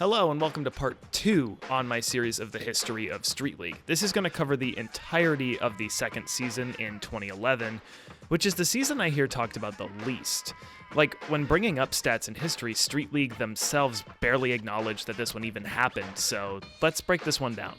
Hello and welcome to part 2 on my series of the history of Street League. This is going to cover the entirety of the second season in 2011, which is the season I hear talked about the least. Like, when bringing up stats in history, Street League themselves barely acknowledge that this one even happened, so let's break this one down.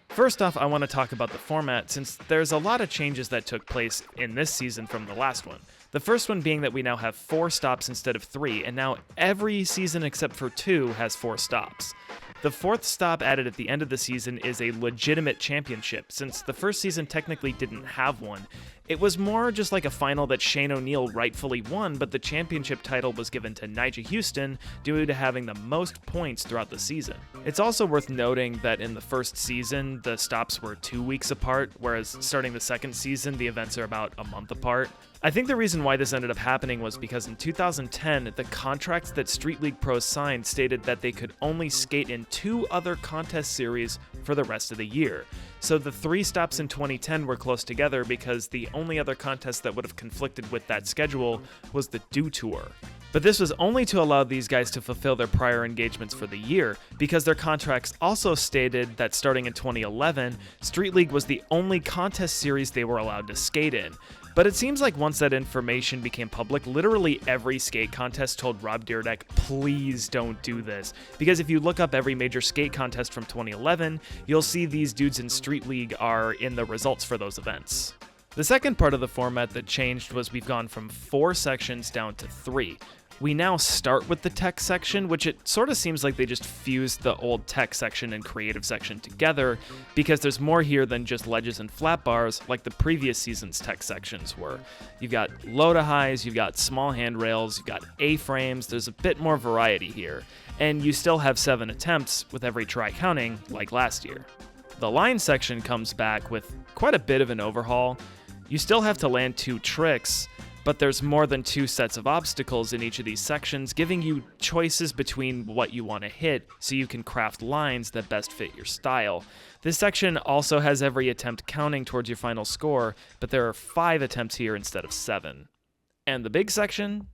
First off, I want to talk about the format, since there's a lot of changes that took place in this season from the last one. The first one being that we now have 4 stops instead of 3, and now every season except for 2 has 4 stops. The 4th stop added at the end of the season is a legitimate championship, since the first season technically didn't have one. It was more just like a final that Shane O'Neill rightfully won, but the championship title was given to Nyjah Huston due to having the most points throughout the season. It's also worth noting that in the first season, the stops were 2 weeks apart, whereas starting the second season, the events are about a month apart. I think the reason why this ended up happening was because in 2010, the contracts that Street League pros signed stated that they could only skate in 2 other contest series for the rest of the year. So the 3 stops in 2010 were close together because the only other contest that would have conflicted with that schedule was the Do Tour. But this was only to allow these guys to fulfill their prior engagements for the year, because their contracts also stated that starting in 2011, Street League was the only contest series they were allowed to skate in. But it seems like once that information became public, literally every skate contest told Rob Dyrdek, please don't do this. Because if you look up every major skate contest from 2011, you'll see these dudes in Street League are in the results for those events. The second part of the format that changed was we've gone from 4 sections down to 3. We now start with the tech section, which it sort of seems like they just fused the old tech section and creative section together, because there's more here than just ledges and flat bars like the previous season's tech sections were. You've got low-to-highs, you've got small handrails, you've got A-frames, there's a bit more variety here. And you still have 7 attempts with every try counting, like last year. The line section comes back with quite a bit of an overhaul. You still have to land 2 tricks, but there's more than 2 sets of obstacles in each of these sections, giving you choices between what you want to hit so you can craft lines that best fit your style. This section also has every attempt counting towards your final score, but there are 5 attempts here instead of 7. And the big section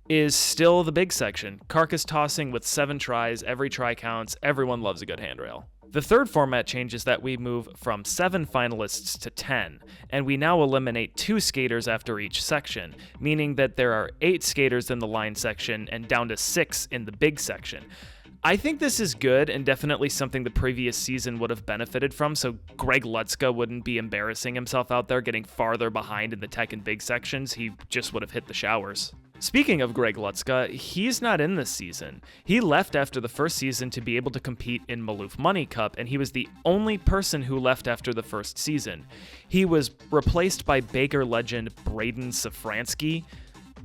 is still the big section. Carcass tossing with 7 tries, every try counts, everyone loves a good handrail. The third format change is that we move from 7 finalists to 10, and we now eliminate 2 skaters after each section, meaning that there are 8 skaters in the line section and down to 6 in the big section. I think this is good and definitely something the previous season would have benefited from, so Greg Lutzka wouldn't be embarrassing himself out there getting farther behind in the tech and big sections. He just would have hit the showers. Speaking of Greg Lutzka, he's not in this season. He left after the first season to be able to compete in Maloof Money Cup, and he was the only person who left after the first season. He was replaced by Baker legend Braden Safransky,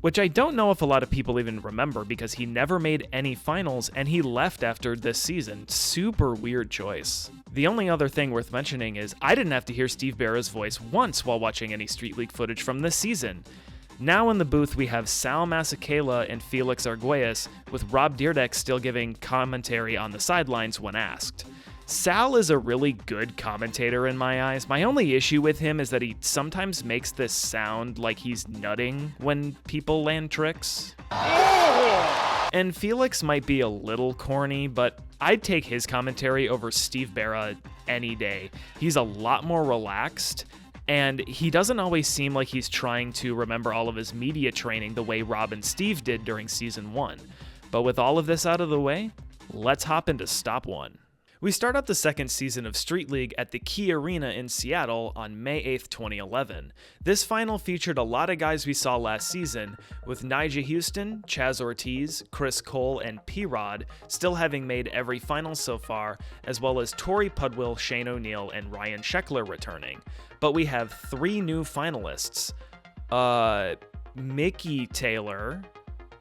which I don't know if a lot of people even remember because he never made any finals and he left after this season. Super weird choice. The only other thing worth mentioning is I didn't have to hear Steve Berra's voice once while watching any Street League footage from this season. Now in the booth we have Sal Masakela and Felix Arguelles, with Rob Dyrdek still giving commentary on the sidelines when asked. Sal is a really good commentator in my eyes. My only issue with him is that he sometimes makes this sound like he's nutting when people land tricks. And Felix might be a little corny, but I'd take his commentary over Steve Berra any day. He's a lot more relaxed, and he doesn't always seem like he's trying to remember all of his media training the way Rob and Steve did during Season 1. But with all of this out of the way, let's hop into Stop 1. We start out the second season of Street League at the Key Arena in Seattle on May 8th, 2011. This final featured a lot of guys we saw last season, with Nyjah Huston, Chaz Ortiz, Chris Cole, and P-Rod still having made every final so far, as well as Tori Pudwill, Shane O'Neill, and Ryan Sheckler returning. But we have 3 new finalists. Mickey Taylor,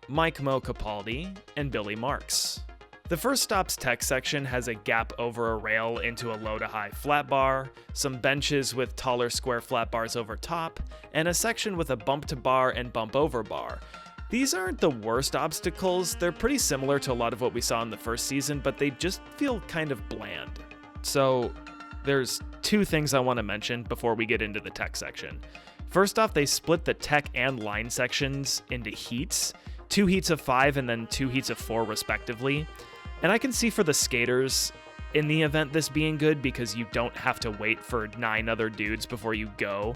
Mike Mo Capaldi, and Billy Marks. The first stop's tech section has a gap over a rail into a low-to-high flat bar, some benches with taller square flat bars over top, and a section with a bump-to-bar and bump-over bar. These aren't the worst obstacles, they're pretty similar to a lot of what we saw in the first season, but they just feel kind of bland. So, there's 2 things I want to mention before we get into the tech section. First off, they split the tech and line sections into heats, 2 heats of 5 and then 2 heats of 4 respectively. And I can see for the skaters in the event this being good because you don't have to wait for 9 other dudes before you go,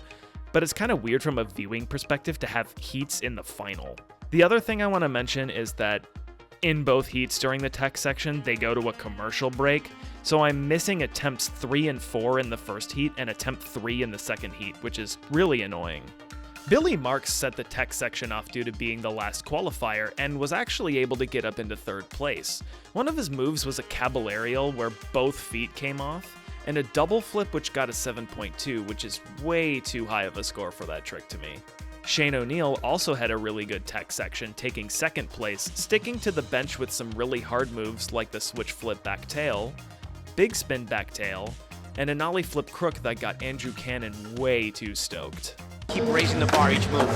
but it's kind of weird from a viewing perspective to have heats in the final. The other thing I want to mention is that in both heats during the tech section, they go to a commercial break, so I'm missing attempts 3 and 4 in the first heat and attempt 3 in the second heat, which is really annoying. Billy Marks set the tech section off due to being the last qualifier and was actually able to get up into 3rd place. One of his moves was a caballerial where both feet came off, and a double flip which got a 7.2, which is way too high of a score for that trick to me. Shane O'Neill also had a really good tech section, taking 2nd place, sticking to the bench with some really hard moves like the switch flip back tail, big spin back tail, and a nollie flip crook that got Andrew Cannon way too stoked. Keep raising the bar each move.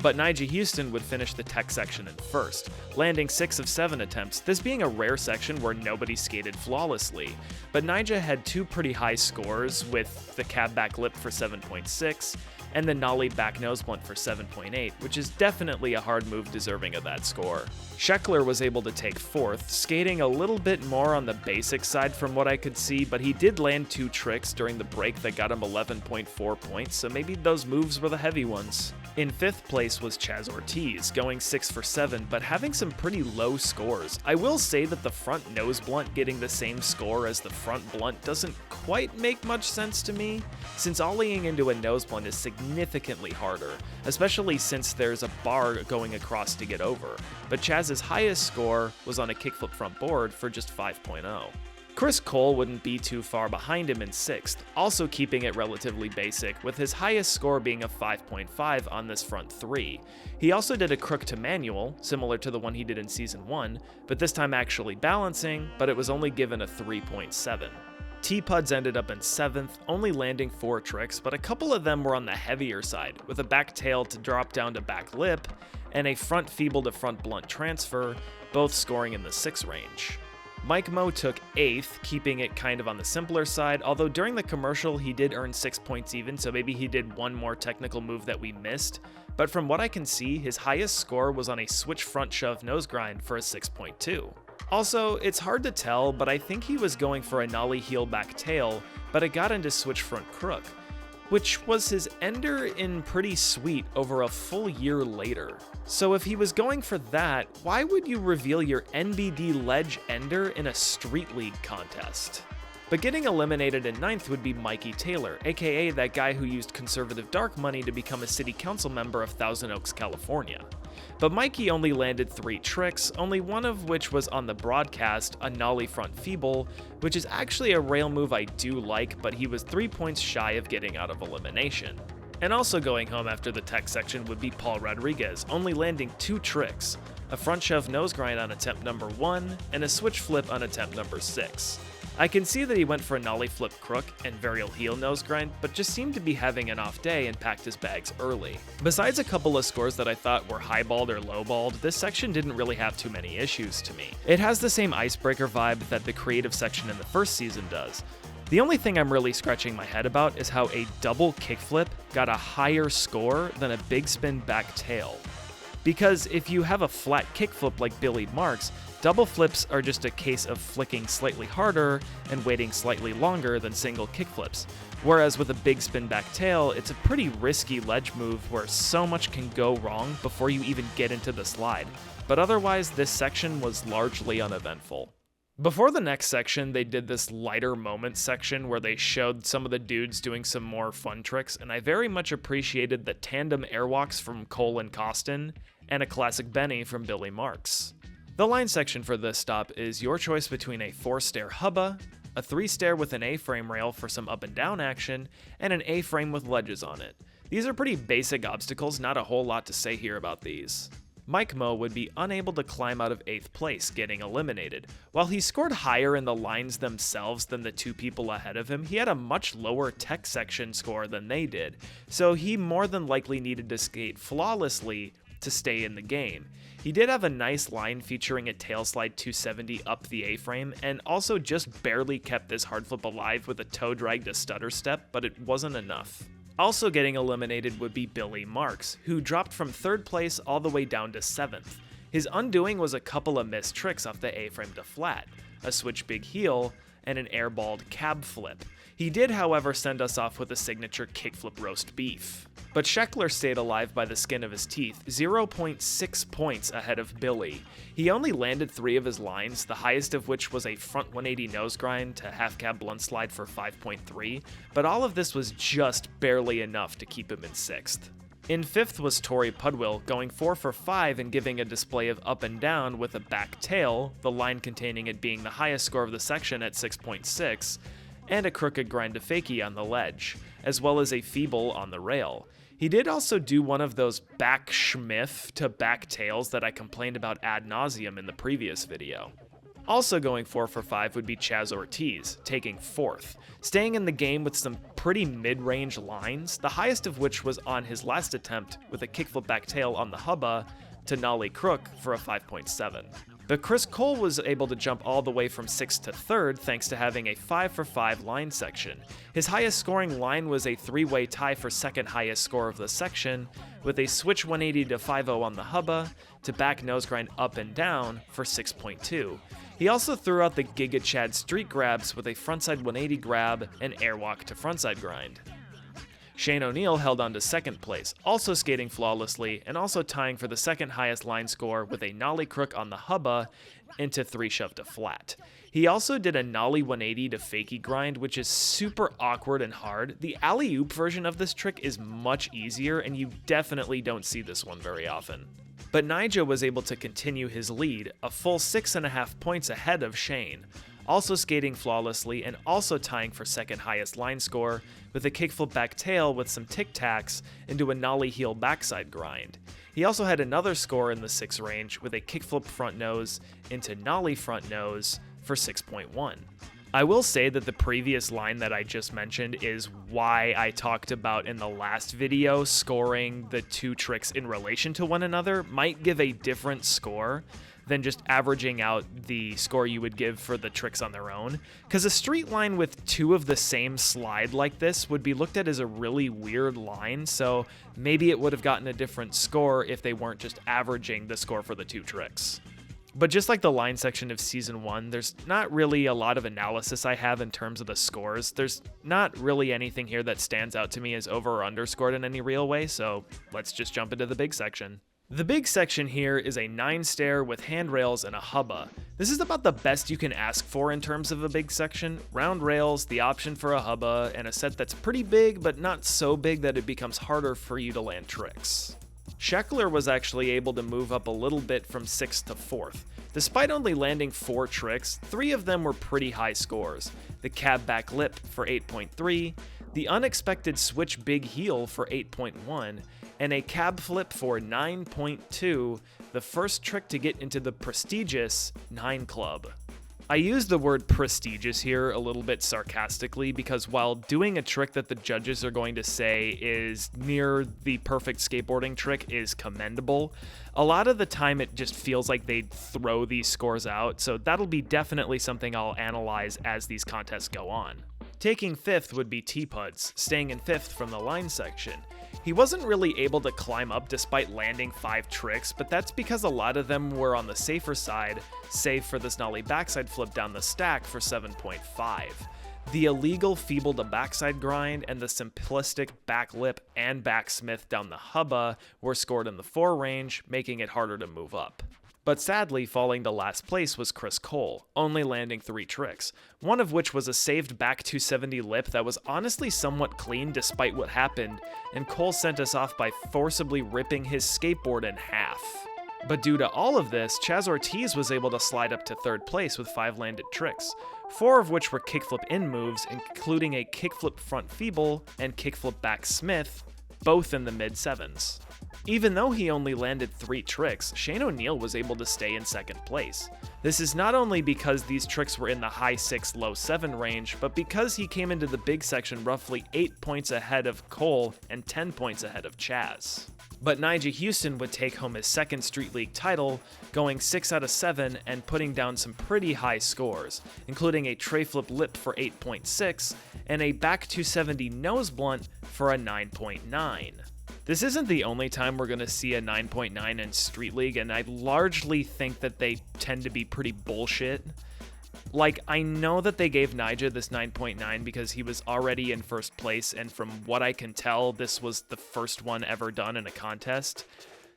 But Nyjah Houston would finish the tech section in 1st, landing 6 of 7 attempts, this being a rare section where nobody skated flawlessly. But Nyjah had 2 pretty high scores, with the cab back lip for 7.6 and the nollie back nose blunt for 7.8, which is definitely a hard move deserving of that score. Scheckler was able to take 4th, skating a little bit more on the basic side from what I could see, but he did land 2 tricks during the break that got him 11.4 points, so maybe those moves were the heavy ones. In 5th place was Chaz Ortiz, going 6 for 7, but having some pretty low scores. I will say that the front nose blunt getting the same score as the front blunt doesn't quite make much sense to me, since ollieing into a nose blunt is significantly harder, especially since there's a bar going across to get over, but Chaz's highest score was on a kickflip front board for just 5.0. Chris Cole wouldn't be too far behind him in 6th, also keeping it relatively basic, with his highest score being a 5.5 on this front 3. He also did a crook to manual, similar to the one he did in Season 1, but this time actually balancing, but it was only given a 3.7. T-Puds ended up in 7th, only landing 4 tricks, but a couple of them were on the heavier side, with a back tail to drop down to back lip, and a front feeble to front blunt transfer, both scoring in the 6 range. Mike Moe took 8th, keeping it kind of on the simpler side, although during the commercial he did earn 6 points even, so maybe he did one more technical move that we missed, but from what I can see, his highest score was on a switch front shove nose grind for a 6.2. Also, it's hard to tell, but I think he was going for a nollie heel back tail, but it got into switch front crook, which was his ender in Pretty Sweet over a full year later. So if he was going for that, why would you reveal your NBD ledge ender in a Street League contest? But getting eliminated in 9th would be Mikey Taylor, aka that guy who used conservative dark money to become a city council member of Thousand Oaks, California. But Mikey only landed 3 tricks, only one of which was on the broadcast, a nollie front feeble, which is actually a rail move I do like, but he was 3 points shy of getting out of elimination. And also going home after the tech section would be Paul Rodriguez, only landing 2 tricks, a front shove nose grind on attempt number 1, and a switch flip on attempt number 6. I can see that he went for a nollie flip crook and varial heel nose grind, but just seemed to be having an off day and packed his bags early. Besides a couple of scores that I thought were highballed or lowballed, this section didn't really have too many issues to me. It has the same icebreaker vibe that the creative section in the first season does. The only thing I'm really scratching my head about is how a double kickflip got a higher score than a big spin back tail. Because if you have a flat kickflip like Billy Marks, double flips are just a case of flicking slightly harder and waiting slightly longer than single kickflips. Whereas with a big spin back tail, it's a pretty risky ledge move where so much can go wrong before you even get into the slide. But otherwise, this section was largely uneventful. Before the next section, they did this lighter moments section where they showed some of the dudes doing some more fun tricks, and I very much appreciated the tandem airwalks from Cole and Costin, and a classic Benny from Billy Marks. The line section for this stop is your choice between a 4-stair hubba, a 3-stair with an A-frame rail for some up and down action, and an A-frame with ledges on it. These are pretty basic obstacles, not a whole lot to say here about these. Mike Moe would be unable to climb out of 8th place, getting eliminated. While he scored higher in the lines themselves than the 2 people ahead of him, he had a much lower tech section score than they did, so he more than likely needed to skate flawlessly to stay in the game. He did have a nice line featuring a tailslide 270 up the A-frame, and also just barely kept this hard flip alive with a toe drag to stutter step, but it wasn't enough. Also getting eliminated would be Billy Marks, who dropped from 3rd place all the way down to 7th. His undoing was a couple of missed tricks off the A-frame to flat, a switch big heel, and an airballed cab flip. He did, however, send us off with a signature kickflip roast beef. But Sheckler stayed alive by the skin of his teeth, 0.6 points ahead of Billy. He only landed 3 of his lines, the highest of which was a front 180 nose grind to half cab blunt slide for 5.3, but all of this was just barely enough to keep him in 6th. In 5th was Tori Pudwill, going 4 for 5 and giving a display of up and down with a back tail, the line containing it being the highest score of the section at 6.6, and a crooked grind to fakie on the ledge, as well as a feeble on the rail. He did also do one of those back schmiff to back tails that I complained about ad nauseum in the previous video. Also going 4 for 5 would be Chaz Ortiz, taking 4th, staying in the game with some pretty mid-range lines, the highest of which was on his last attempt with a kickflip back tail on the hubba to nollie crook for a 5.7. But Chris Cole was able to jump all the way from 6th to 3rd thanks to having a 5 for 5 line section. His highest scoring line was a 3-way tie for second highest score of the section, with a switch 180 to 5.0 on the hubba to back nose grind up and down for 6.2. He also threw out the Giga Chad street grabs with a frontside 180 grab and airwalk to frontside grind. Shane O'Neill held on to 2nd place, also skating flawlessly and also tying for the second highest line score with a nollie crook on the hubba into 3 shove to flat. He also did a nollie 180 to fakie grind, which is super awkward and hard. The alley-oop version of this trick is much easier, and you definitely don't see this one very often. But Nyjah was able to continue his lead, a full 6.5 points ahead of Shane, also skating flawlessly and also tying for second highest line score with a kickflip back tail with some tic-tacs into a nollie heel backside grind. He also had another score in the 6 range with a kickflip front nose into nollie front nose for 6.1. I will say that the previous line that I just mentioned is why I talked about in the last video scoring the 2 tricks in relation to one another might give a different score than just averaging out the score you would give for the tricks on their own. Because a street line with 2 of the same slide like this would be looked at as a really weird line, so maybe it would have gotten a different score if they weren't just averaging the score for the 2 tricks. But just like the line section of Season 1, there's not really a lot of analysis I have in terms of the scores. There's not really anything here that stands out to me as over or underscored in any real way, so let's just jump into the big section. The big section here is a 9-stair with handrails and a hubba. This is about the best you can ask for in terms of a big section. Round rails, the option for a hubba, and a set that's pretty big but not so big that it becomes harder for you to land tricks. Sheckler was actually able to move up a little bit from 6th to 4th. Despite only landing 4 tricks, 3 of them were pretty high scores. The cab back lip for 8.3, the unexpected switch big heel for 8.1, and a cab flip for 9.2, the first trick to get into the prestigious 9 club. I use the word prestigious here a little bit sarcastically because while doing a trick that the judges are going to say is near the perfect skateboarding trick is commendable, a lot of the time it just feels like they throw these scores out, so that'll be definitely something I'll analyze as these contests go on. Taking 5th would be T-Puds, staying in 5th from the line section. He wasn't really able to climb up despite landing 5 tricks, but that's because a lot of them were on the safer side, save for this nollie backside flip down the stack for 7.5. The illegal feeble to backside grind and the simplistic back lip and backsmith down the hubba were scored in the 4 range, making it harder to move up. But sadly, falling to last place was Chris Cole, only landing 3 tricks, one of which was a saved back 270 lip that was honestly somewhat clean despite what happened, and Cole sent us off by forcibly ripping his skateboard in half. But due to all of this, Chaz Ortiz was able to slide up to 3rd place with 5 landed tricks, 4 of which were kickflip in moves, including a kickflip front feeble and kickflip back smith, both in the mid-7s. Even though he only landed 3 tricks, Shane O'Neill was able to stay in 2nd place. This is not only because these tricks were in the high 6, low 7 range, but because he came into the big section roughly 8 points ahead of Cole and 10 points ahead of Chaz. But Nyjah Houston would take home his 2nd Street League title, going 6 out of 7 and putting down some pretty high scores, including a tray flip lip for 8.6 and a back 270 nose blunt for a 9.9. This isn't the only time we're going to see a 9.9 in Street League, and I largely think that they tend to be pretty bullshit. Like, I know that they gave Nyjah this 9.9 because he was already in first place, and from what I can tell, this was the first one ever done in a contest.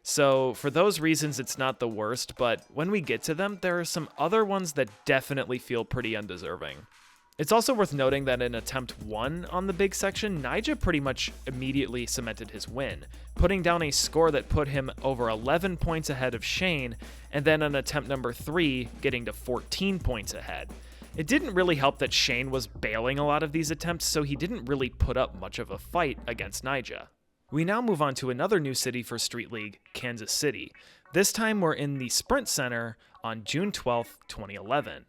So for those reasons, it's not the worst, but when we get to them, there are some other ones that definitely feel pretty undeserving. It's also worth noting that in attempt 1 on the big section, Nyjah pretty much immediately cemented his win, putting down a score that put him over 11 points ahead of Shane, and then on attempt number 3, getting to 14 points ahead. It didn't really help that Shane was bailing a lot of these attempts, so he didn't really put up much of a fight against Nyjah. We now move on to another new city for Street League, Kansas City. This time we're in the Sprint Center on June 12th, 2011.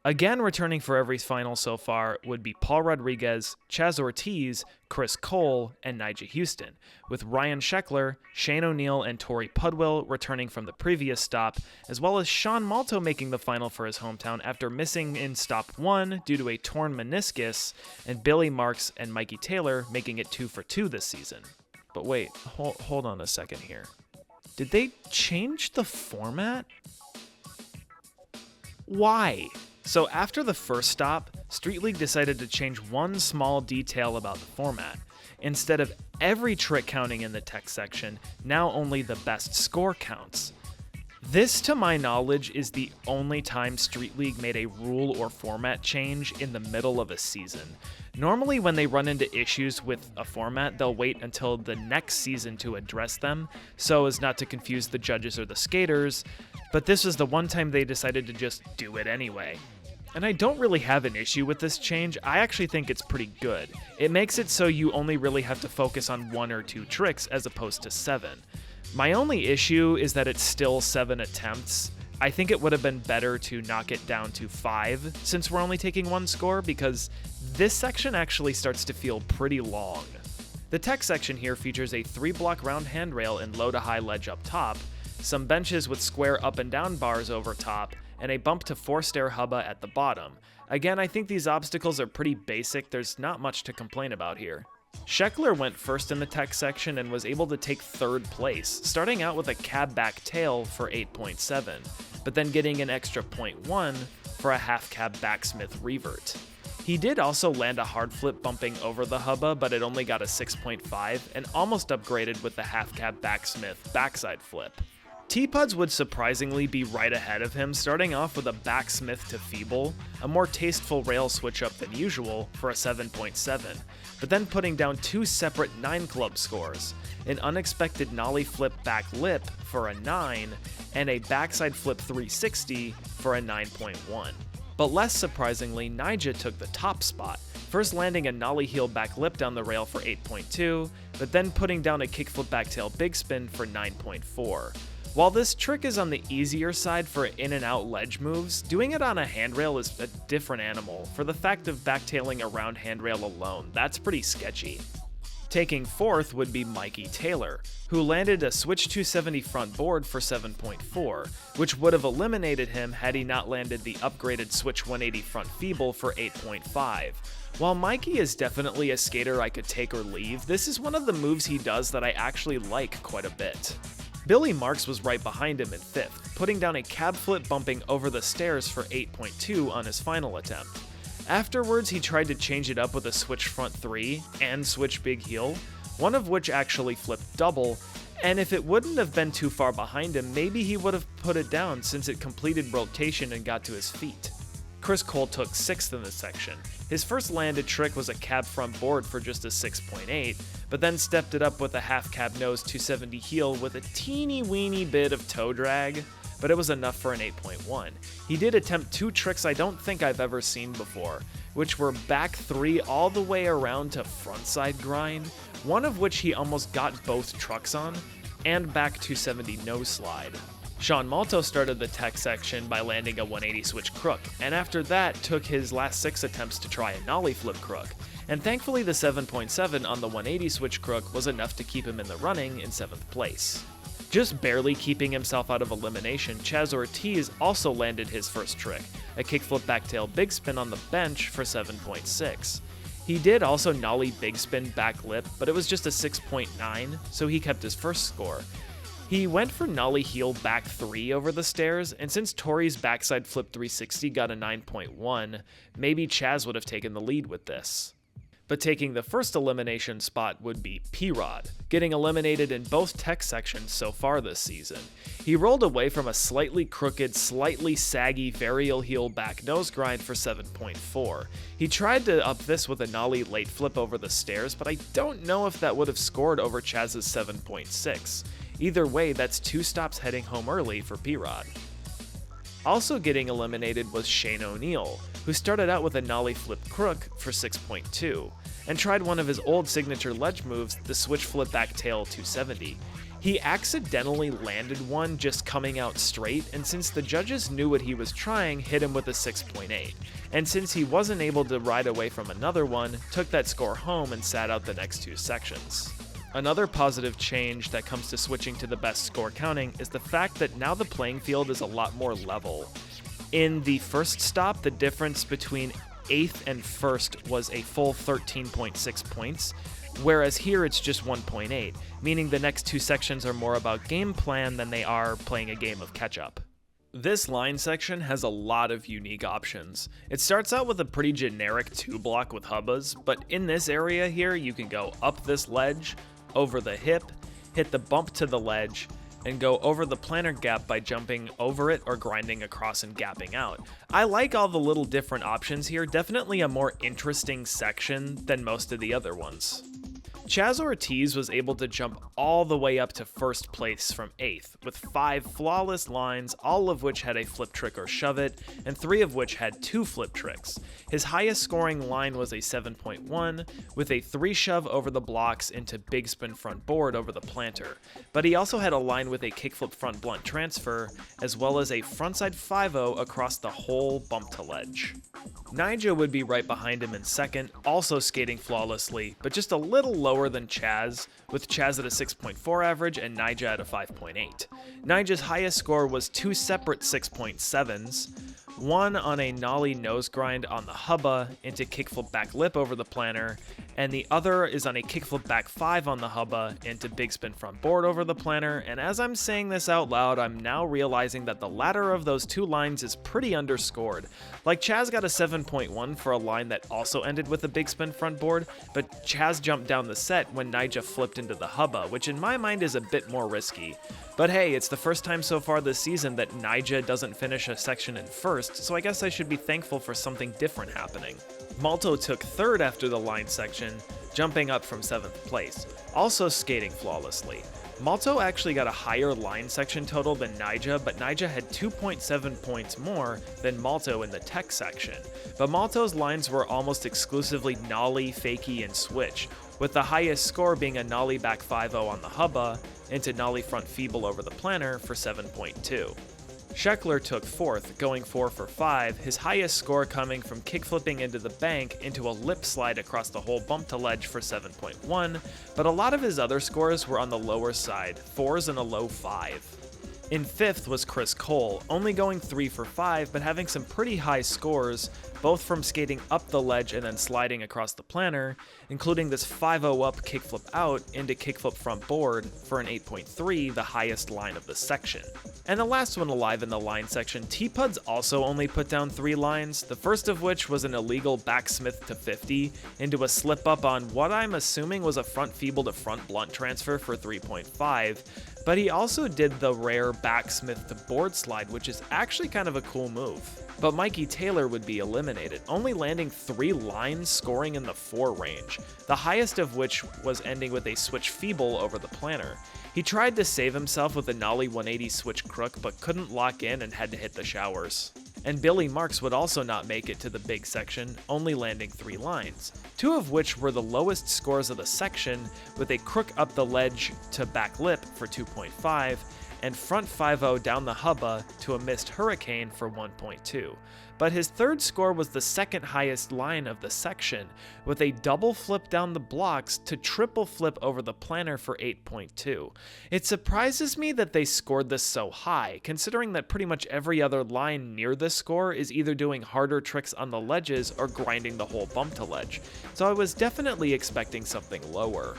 Again, returning for every final so far would be Paul Rodriguez, Chaz Ortiz, Chris Cole, and Nyjah Houston, with Ryan Sheckler, Shane O'Neill, and Tori Pudwill returning from the previous stop, as well as Sean Malto making the final for his hometown after missing in stop 1 due to a torn meniscus, and Billy Marks and Mikey Taylor making it 2 for 2 this season. But wait, hold on a second here. Did they change the format? Why? So after the first stop, Street League decided to change one small detail about the format. Instead of every trick counting in the text section, now only the best score counts. This, to my knowledge, is the only time Street League made a rule or format change in the middle of a season. Normally when they run into issues with a format, they'll wait until the next season to address them, so as not to confuse the judges or the skaters, but this was the one time they decided to just do it anyway. And I don't really have an issue with this change. I actually think it's pretty good. It makes it so you only really have to focus on 1 or 2 tricks as opposed to 7. My only issue is that it's still 7 attempts. I think it would have been better to knock it down to 5 since we're only taking 1 score, because this section actually starts to feel pretty long. The tech section here features a 3-block round handrail and low to high ledge up top, some benches with square up and down bars over top, and a bump to 4-stair hubba at the bottom. Again, I think these obstacles are pretty basic, there's not much to complain about here. Sheckler went first in the tech section and was able to take 3rd place, starting out with a cab back tail for 8.7, but then getting an extra 0.1 for a half cab backsmith revert. He did also land a hard flip bumping over the hubba, but it only got a 6.5 and almost upgraded with the half cab backsmith backside flip. T-Puds would surprisingly be right ahead of him, starting off with a backsmith to feeble, a more tasteful rail switch up than usual for a 7.7, but then putting down 2 separate 9 club scores, an unexpected nollie flip back lip for a 9, and a backside flip 360 for a 9.1. But less surprisingly, Nyjah took the top spot, first landing a nollie heel back lip down the rail for 8.2, but then putting down a kickflip backtail big spin for 9.4. While this trick is on the easier side for in and out ledge moves, doing it on a handrail is a different animal. For the fact of backtailing around handrail alone, that's pretty sketchy. Taking 4th would be Mikey Taylor, who landed a switch 270 front board for 7.4, which would have eliminated him had he not landed the upgraded switch 180 front feeble for 8.5. While Mikey is definitely a skater I could take or leave, this is one of the moves he does that I actually like quite a bit. Billy Marks was right behind him in 5th, putting down a cab flip bumping over the stairs for 8.2 on his final attempt. Afterwards, he tried to change it up with a switch front 3 and switch big heel, one of which actually flipped double, and if it wouldn't have been too far behind him, maybe he would have put it down since it completed rotation and got to his feet. Chris Cole took 6th in this section. His first landed trick was a cab front board for just a 6.8, but then stepped it up with a half cab nose 270 heel with a teeny weeny bit of toe drag, but it was enough for an 8.1. He did attempt 2 tricks I don't think I've ever seen before, which were back 3 all the way around to frontside grind, one of which he almost got both trucks on, and back 270 nose slide. Sean Malto started the tech section by landing a 180 switch crook, and after that took his last 6 attempts to try a nollie flip crook, and thankfully the 7.7 on the 180 switch crook was enough to keep him in the running in 7th place. Just barely keeping himself out of elimination, Chaz Ortiz also landed his first trick, a kickflip backtail big spin on the bench for 7.6. He did also nollie big spin back lip, but it was just a 6.9, so he kept his first score. He went for nollie heel back 3 over the stairs, and since Tori's backside flip 360 got a 9.1, maybe Chaz would have taken the lead with this. But taking the first elimination spot would be P-Rod, getting eliminated in both tech sections so far this season. He rolled away from a slightly crooked, slightly saggy varial heel back nose grind for 7.4. He tried to up this with a nollie late flip over the stairs, but I don't know if that would have scored over Chaz's 7.6. Either way, that's 2 stops heading home early for P-Rod. Also getting eliminated was Shane O'Neill, who started out with a nollie flip crook for 6.2, and tried one of his old signature ledge moves, the switch flip back tail 270. He accidentally landed one just coming out straight, and since the judges knew what he was trying, hit him with a 6.8. And since he wasn't able to ride away from another one, took that score home and sat out the next 2 sections. Another positive change that comes to switching to the best score counting is the fact that now the playing field is a lot more level. In the first stop, the difference between 8th and 1st was a full 13.6 points, whereas here it's just 1.8, meaning the next 2 sections are more about game plan than they are playing a game of catch-up. This line section has a lot of unique options. It starts out with a pretty generic 2-block with hubbas, but in this area here you can go up this ledge, over the hip, hit the bump to the ledge, and go over the plantar gap by jumping over it or grinding across and gapping out. I like all the little different options here, definitely a more interesting section than most of the other ones. Chaz Ortiz was able to jump all the way up to first place from 8th, with 5 flawless lines, all of which had a flip trick or shove it, and 3 of which had 2 flip tricks. His highest scoring line was a 7.1, with a 3 shove over the blocks into big spin front board over the planter, but he also had a line with a kickflip front blunt transfer, as well as a frontside 5-0 across the whole bump to ledge. Nyjah would be right behind him in second, also skating flawlessly, but just a little lower than Chaz, with Chaz at a 6.4 average and Nyjah at a 5.8. Nyjah's highest score was 2 separate 6.7s, one on a nollie nose grind on the hubba into kickflip back lip over the planter, and the other is on a kickflip back 5 on the hubba into big spin front board over the planter, and as I'm saying this out loud, I'm now realizing that the latter of those 2 lines is pretty underscored. Like Chaz got a 7.1 for a line that also ended with a big spin front board, but Chaz jumped down the set when Nyjah flipped into the hubba, which in my mind is a bit more risky. But hey, it's the first time so far this season that Nyjah doesn't finish a section in first, so I guess I should be thankful for something different happening. Malto took 3rd after the line section, jumping up from 7th place, also skating flawlessly. Malto actually got a higher line section total than Nyjah, but Nyjah had 2.7 points more than Malto in the tech section. But Malto's lines were almost exclusively nollie, fakie, and switch, with the highest score being a nollie back 5-0 on the hubba into nollie front feeble over the planter for 7.2. Sheckler took 4th, going 4 for 5, his highest score coming from kickflipping into the bank into a lip slide across the whole bump to ledge for 7.1, but a lot of his other scores were on the lower side, 4s and a low 5. In 5th was Chris Cole, only going 3 for 5, but having some pretty high scores, both from skating up the ledge and then sliding across the planter, including this 5-0 up kickflip out into kickflip front board for an 8.3, the highest line of the section. And the last one alive in the line section, T-Puds also only put down 3 lines, the first of which was an illegal backsmith to 50 into a slip up on what I'm assuming was a front feeble to front blunt transfer for 3.5, but he also did the rare backsmith to board slide, which is actually kind of a cool move. But Mikey Taylor would be eliminated, only landing 3 lines scoring in the 4 range, the highest of which was ending with a switch feeble over the planter. He tried to save himself with a nollie 180 switch crook, but couldn't lock in and had to hit the showers. And Billy Marks would also not make it to the big section, only landing 3 lines, 2 of which were the lowest scores of the section, with a crook up the ledge to back lip for 2.5, and front 5-0 down the hubba to a missed hurricane for 1.2. But his third score was the second highest line of the section, with a double flip down the blocks to triple flip over the planner for 8.2. It surprises me that they scored this so high, considering that pretty much every other line near this score is either doing harder tricks on the ledges or grinding the whole bump to ledge, so I was definitely expecting something lower.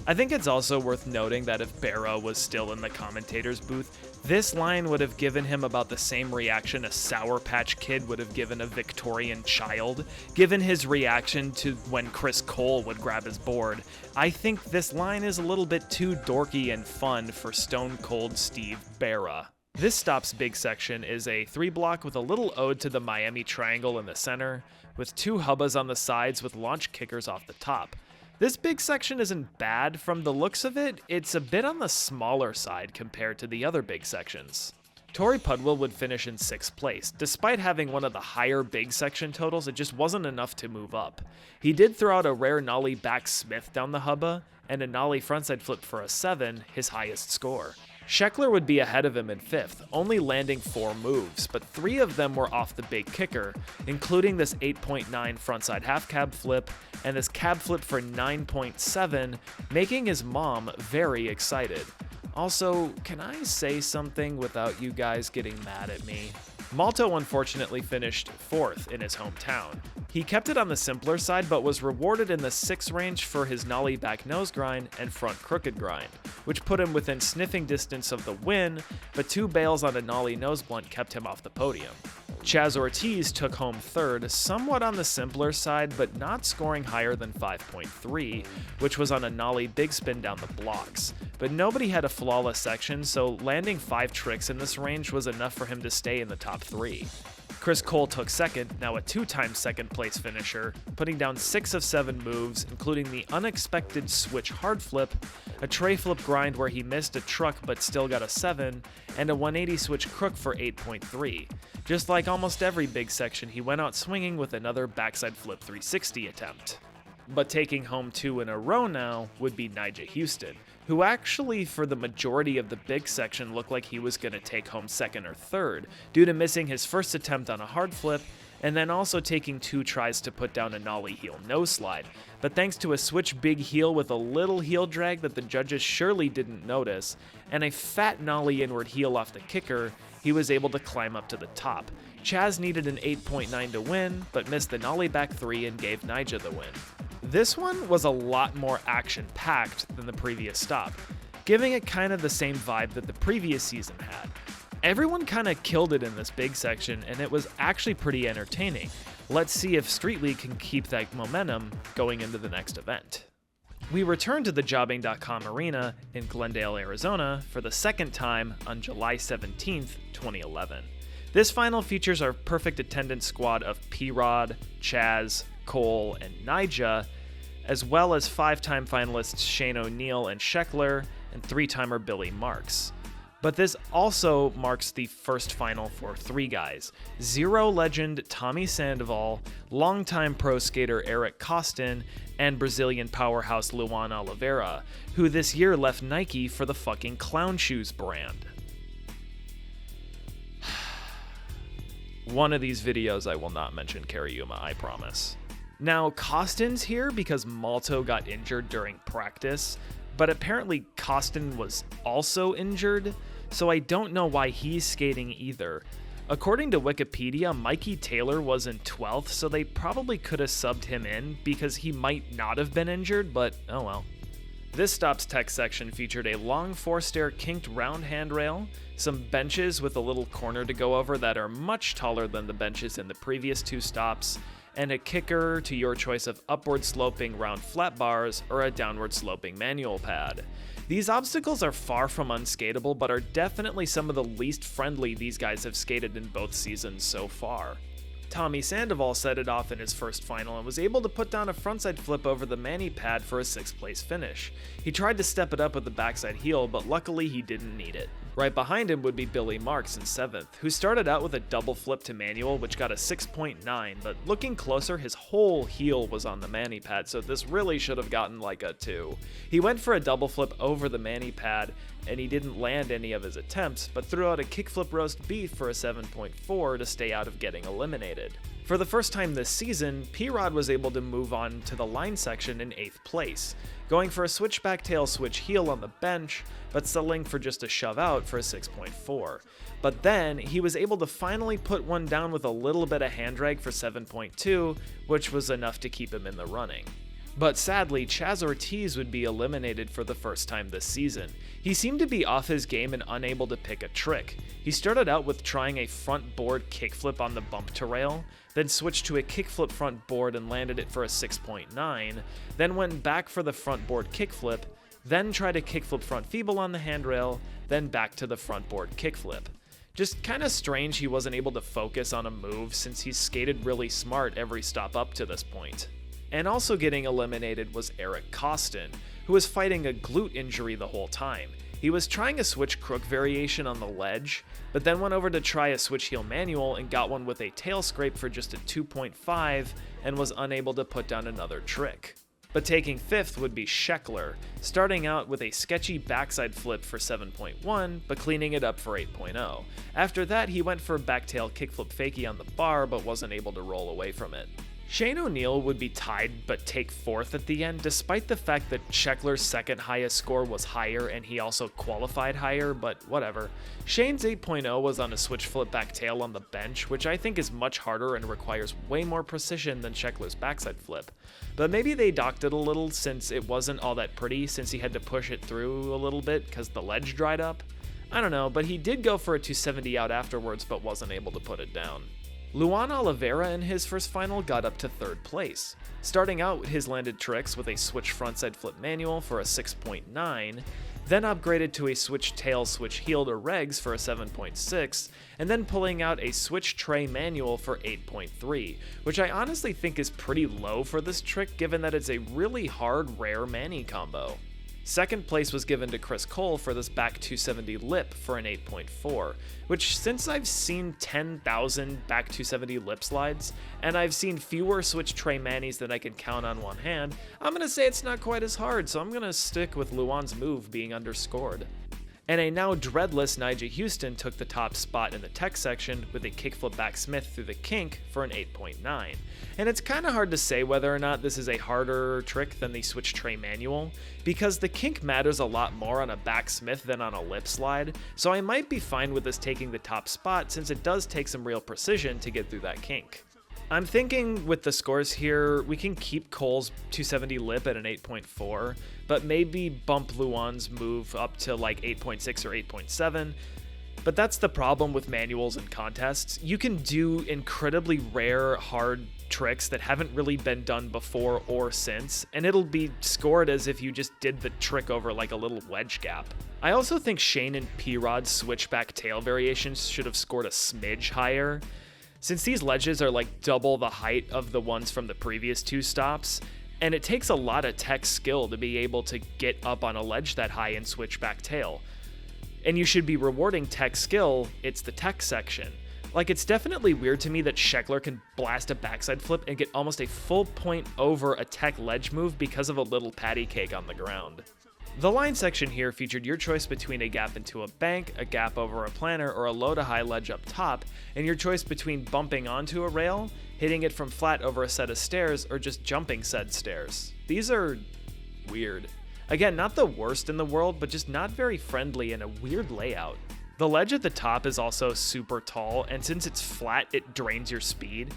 I think it's also worth noting that if Barra was still in the commentator's booth, this line would have given him about the same reaction a Sour Patch Kid would have given a Victorian child, given his reaction to when Chris Cole would grab his board. I think this line is a little bit too dorky and fun for Stone Cold Steve Barra. This stop's big section is a 3-block with a little ode to the Miami Triangle in the center, with 2 hubbas on the sides with launch kickers off the top. This big section isn't bad from the looks of it, it's a bit on the smaller side compared to the other big sections. Tori Pudwill would finish in 6th place. Despite having one of the higher big section totals, it just wasn't enough to move up. He did throw out a rare nollie back Smith down the hubba, and a nollie frontside flip for a 7, his highest score. Sheckler would be ahead of him in 5th, only landing 4 moves, but 3 of them were off the big kicker, including this 8.9 frontside half cab flip and this cab flip for 9.7, making his mom very excited. Also, can I say something without you guys getting mad at me? Malto unfortunately finished 4th in his hometown. He kept it on the simpler side, but was rewarded in the 6 range for his nollie back nose grind and front crooked grind, which put him within sniffing distance of the win, but 2 bails on a nollie nose blunt kept him off the podium. Chaz Ortiz took home 3rd, somewhat on the simpler side, but not scoring higher than 5.3, which was on a nollie big spin down the blocks. But nobody had a flawless section, so landing 5 tricks in this range was enough for him to stay in the top 3. Chris Cole took 2nd, now a 2-time 2nd place finisher, putting down 6 of 7 moves, including the unexpected switch hard flip, a tray flip grind where he missed a truck but still got a 7, and a 180 switch crook for 8.3. Just like almost every big section, he went out swinging with another backside flip 360 attempt. But taking home 2 in a row now would be Nyjah Huston, who actually for the majority of the big section looked like he was going to take home 2nd or 3rd, due to missing his first attempt on a hard flip, and then also taking 2 tries to put down a nollie heel no slide. But thanks to a switch big heel with a little heel drag that the judges surely didn't notice, and a fat nollie inward heel off the kicker, he was able to climb up to the top. Chaz needed an 8.9 to win, but missed the nollie back 3 and gave Nyjah the win. This one was a lot more action-packed than the previous stop, giving it kind of the same vibe that the previous season had. Everyone kind of killed it in this big section, and it was actually pretty entertaining. Let's see if Street League can keep that momentum going into the next event. We returned to the Jobbing.com arena in Glendale, Arizona for the 2nd time on July 17th, 2011. This final features our perfect attendance squad of P-Rod, Chaz, Cole, and Nyjah, as well as 5-time finalists Shane O'Neill and Sheckler, and 3-timer Billy Marks. But this also marks the first final for 3 guys: Zero legend Tommy Sandoval, longtime pro skater Eric Costin, and Brazilian powerhouse Luan Oliveira, who this year left Nike for the fucking clown shoes brand. One of these videos I will not mention Kariyuma, I promise. Now, Costin's here because Malto got injured during practice, but apparently Costin was also injured, so I don't know why he's skating either. According to Wikipedia, Mikey Taylor was in 12th, so they probably could have subbed him in because he might not have been injured, but oh well. This stop's tech section featured a long 4-stair kinked round handrail, some benches with a little corner to go over that are much taller than the benches in the previous 2 stops, and a kicker to your choice of upward sloping round flat bars or a downward sloping manual pad. These obstacles are far from unskateable, but are definitely some of the least friendly these guys have skated in both seasons so far. Tommy Sandoval set it off in his first final and was able to put down a frontside flip over the mani pad for a 6th place finish. He tried to step it up with the backside heel, but luckily he didn't need it. Right behind him would be Billy Marks in 7th, who started out with a double flip to manual which got a 6.9, but looking closer his whole heel was on the mani pad, so this really should have gotten like a 2. He went for a double flip over the mani pad and he didn't land any of his attempts, but threw out a kickflip roast beef for a 7.4 to stay out of getting eliminated. For the first time this season, P-Rod was able to move on to the line section in 8th place, going for a switchback tail switch heel on the bench, but settling for just a shove out for a 6.4. But then, he was able to finally put one down with a little bit of hand drag for 7.2, which was enough to keep him in the running. But sadly, Chaz Ortiz would be eliminated for the first time this season. He seemed to be off his game and unable to pick a trick. He started out with trying a front board kickflip on the bump to rail, then switched to a kickflip front board and landed it for a 6.9, then went back for the front board kickflip, then tried a kickflip front feeble on the handrail, then back to the front board kickflip. Just kinda strange he wasn't able to focus on a move since he's skated really smart every stop up to this point. And also getting eliminated was Eric Costin, who was fighting a glute injury the whole time. He was trying a switch crook variation on the ledge, but then went over to try a switch heel manual and got one with a tail scrape for just a 2.5 and was unable to put down another trick. But taking 5th would be Sheckler, starting out with a sketchy backside flip for 7.1, but cleaning it up for 8.0. After that, he went for a backtail kickflip fakie on the bar, but wasn't able to roll away from it. Shane O'Neill would be tied but take 4th at the end, despite the fact that Sheckler's second highest score was higher and he also qualified higher, but whatever. Shane's 8.0 was on a switch flip back tail on the bench, which I think is much harder and requires way more precision than Sheckler's backside flip. But maybe they docked it a little since it wasn't all that pretty since he had to push it through a little bit because the ledge dried up. I don't know, but he did go for a 270 out afterwards but wasn't able to put it down. Luan Oliveira in his first final got up to 3rd place, starting out his landed tricks with a switch frontside flip manual for a 6.9, then upgraded to a switch tail switch heel to regs for a 7.6, and then pulling out a switch tray manual for 8.3, which I honestly think is pretty low for this trick given that it's a really hard rare Manny combo. 2nd place was given to Chris Cole for this back 270 lip for an 8.4, which since I've seen 10,000 back 270 lip slides, and I've seen fewer switch tray manis than I can count on one hand, I'm gonna say it's not quite as hard, so I'm gonna stick with Luan's move being underscored. And a now dreadless Nyjah Houston took the top spot in the tech section with a kickflip back Smith through the kink for an 8.9. And it's kinda hard to say whether or not this is a harder trick than the switch tray manual, because the kink matters a lot more on a back Smith than on a lip slide, so I might be fine with this taking the top spot since it does take some real precision to get through that kink. I'm thinking with the scores here, we can keep Cole's 270 lip at an 8.4, but maybe bump Luan's move up to like 8.6 or 8.7. But that's the problem with manuals and contests. You can do incredibly rare, hard tricks that haven't really been done before or since, and it'll be scored as if you just did the trick over like a little wedge gap. I also think Shane and P-Rod's switchback tail variations should have scored a smidge higher. Since these ledges are like double the height of the ones from the previous 2 stops, and it takes a lot of tech skill to be able to get up on a ledge that high and switch back tail. And you should be rewarding tech skill, it's the tech section. Like, it's definitely weird to me that Sheckler can blast a backside flip and get almost a full point over a tech ledge move because of a little patty cake on the ground. The line section here featured your choice between a gap into a bank, a gap over a planter, or a low to high ledge up top, and your choice between bumping onto a rail, hitting it from flat over a set of stairs, or just jumping said stairs. These are weird. Again, not the worst in the world, but just not very friendly and a weird layout. The ledge at the top is also super tall, and since it's flat, it drains your speed.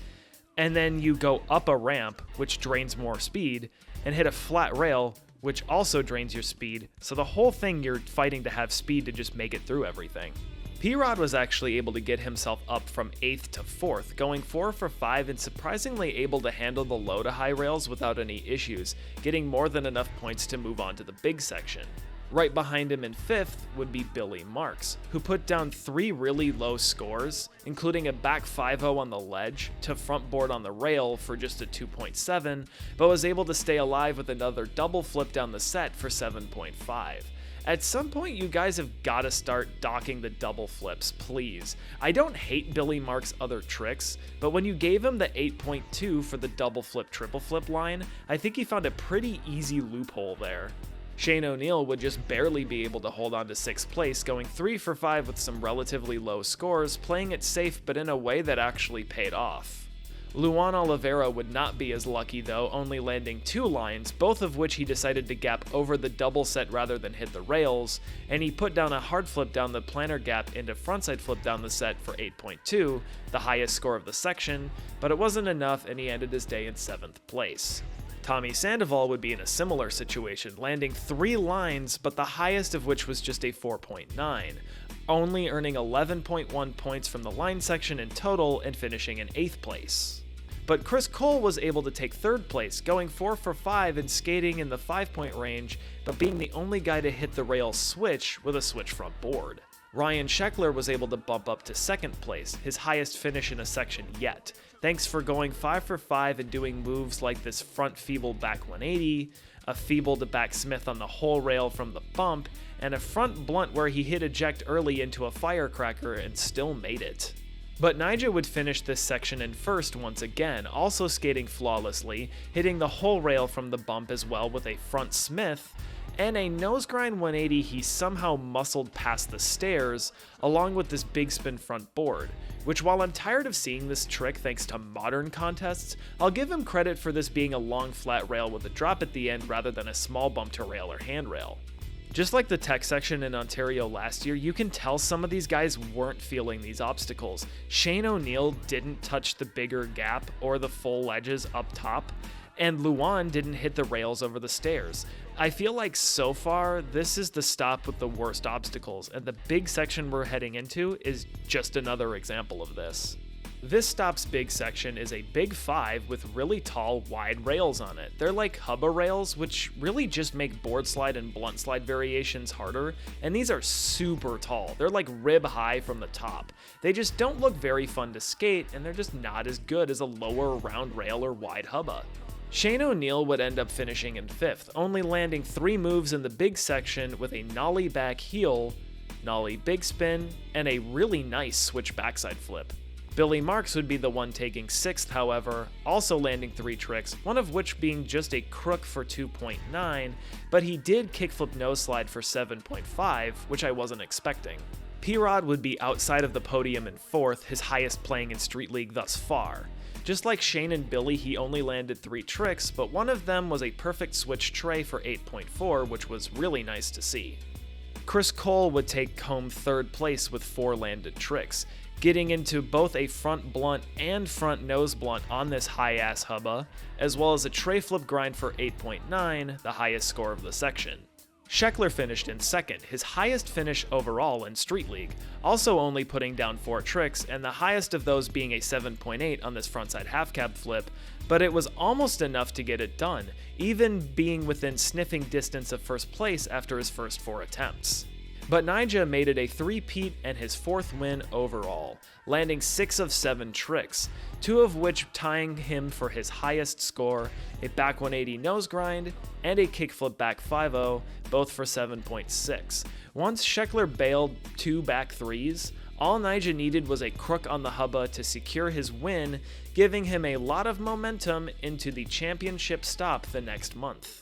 And then you go up a ramp, which drains more speed, and hit a flat rail, which also drains your speed, so the whole thing you're fighting to have speed to just make it through everything. P-Rod was actually able to get himself up from 8th to 4th, going 4 for 5 and surprisingly able to handle the low to high rails without any issues, getting more than enough points to move on to the big section. Right behind him in 5th would be Billy Marks, who put down 3 really low scores, including a back 5-0 on the ledge to front board on the rail for just a 2.7, but was able to stay alive with another double flip down the set for 7.5. At some point, you guys have got to start docking the double flips, please. I don't hate Billy Marks' other tricks, but when you gave him the 8.2 for the double flip triple flip line, I think he found a pretty easy loophole there. Shane O'Neill would just barely be able to hold on to 6th place, going 3 for 5 with some relatively low scores, playing it safe but in a way that actually paid off. Luan Oliveira would not be as lucky though, only landing 2 lines, both of which he decided to gap over the double set rather than hit the rails, and he put down a hard flip down the plantar gap into frontside flip down the set for 8.2, the highest score of the section, but it wasn't enough and he ended his day in 7th place. Tommy Sandoval would be in a similar situation, landing 3 lines, but the highest of which was just a 4.9, only earning 11.1 points from the line section in total and finishing in 8th place. But Chris Cole was able to take 3rd place, going 4 for 5 and skating in the 5-point range, but being the only guy to hit the rail switch with a switch front board. Ryan Sheckler was able to bump up to 2nd place, his highest finish in a section yet, thanks for going 5 for 5 and doing moves like this front feeble back 180, a feeble to back Smith on the whole rail from the bump, and a front blunt where he hit eject early into a firecracker and still made it. But Nyjah would finish this section in 1st once again, also skating flawlessly, hitting the whole rail from the bump as well with a front Smith, and a nose grind 180 he somehow muscled past the stairs, along with this big spin front board, which while I'm tired of seeing this trick thanks to modern contests, I'll give him credit for this being a long flat rail with a drop at the end rather than a small bump to rail or handrail. Just like the tech section in Ontario last year, you can tell some of these guys weren't feeling these obstacles. Shane O'Neill didn't touch the bigger gap or the full ledges up top, and Luan didn't hit the rails over the stairs. I feel like so far, this is the stop with the worst obstacles, and the big section we're heading into is just another example of this. This stop's big section is a big 5 with really tall, wide rails on it. They're like hubba rails, which really just make board slide and blunt slide variations harder, and these are super tall. They're like rib high from the top. They just don't look very fun to skate, and they're just not as good as a lower round rail or wide hubba. Shane O'Neill would end up finishing in 5th, only landing 3 moves in the big section with a nollie back heel, nollie big spin, and a really nice switch backside flip. Billy Marks would be the one taking 6th, however, also landing 3 tricks, one of which being just a crook for 2.9, but he did kickflip nose slide for 7.5, which I wasn't expecting. P-Rod would be outside of the podium in 4th, his highest playing in Street League thus far. Just like Shane and Billy, he only landed 3 tricks, but one of them was a perfect switch tray for 8.4, which was really nice to see. Chris Cole would take home 3rd place with 4 landed tricks, getting into both a front blunt and front nose blunt on this high-ass hubba, as well as a tray flip grind for 8.9, the highest score of the section. Sheckler finished in 2nd, his highest finish overall in Street League, also only putting down 4 tricks, and the highest of those being a 7.8 on this frontside half cab flip, but it was almost enough to get it done, even being within sniffing distance of 1st place after his first 4 attempts. But Nyjah made it a 3-peat and his 4th win overall, landing 6 of 7 tricks, 2 of which tying him for his highest score, a back 180 nose grind, and a kickflip back 5-0, both for 7.6. Once Sheckler bailed 2 back 3s, all Nyjah needed was a crook on the hubba to secure his win, giving him a lot of momentum into the championship stop the next month.